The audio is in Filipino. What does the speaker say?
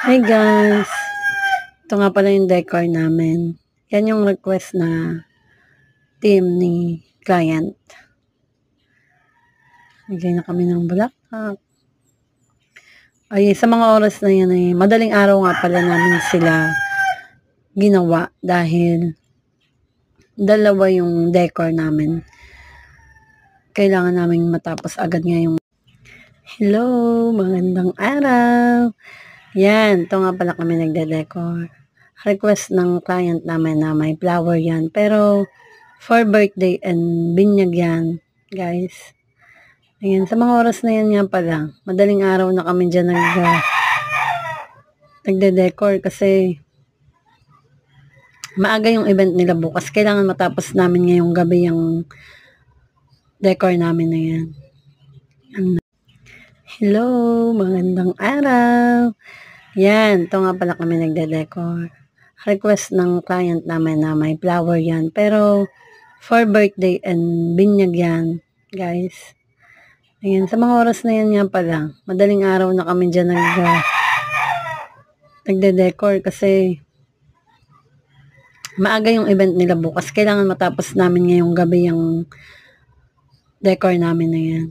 Hi guys! Ito nga pala yung decor namin. Yan yung request na team ni client. Bigay na kami ng bulaklak. Ay, sa mga oras na yan ay madaling araw nga pala namin sila ginawa dahil dalawa yung decor namin. Kailangan namin matapos agad ngayong hello! Magandang araw! Yan, ito nga pala kami nagde-decor. Request ng client namin na may flower yan. Pero, for birthday and binyag yan, guys. Ayan, sa mga oras na yan nga pala, madaling araw na kami dyan nagde-decor kasi maaga yung event nila bukas. Kailangan matapos namin ngayong gabi yung decor namin na yan. Hello! Magandang araw! Yan, ito nga pala kami nagde-decor. Request ng client namin na may flower yan. Pero, for birthday and binyag yan, guys. Ayan, sa mga oras na yan nga pala, madaling araw na kami dyan nagde-decor kasi maaga yung event nila bukas. Kailangan matapos namin ngayong gabi yung decor namin na yan.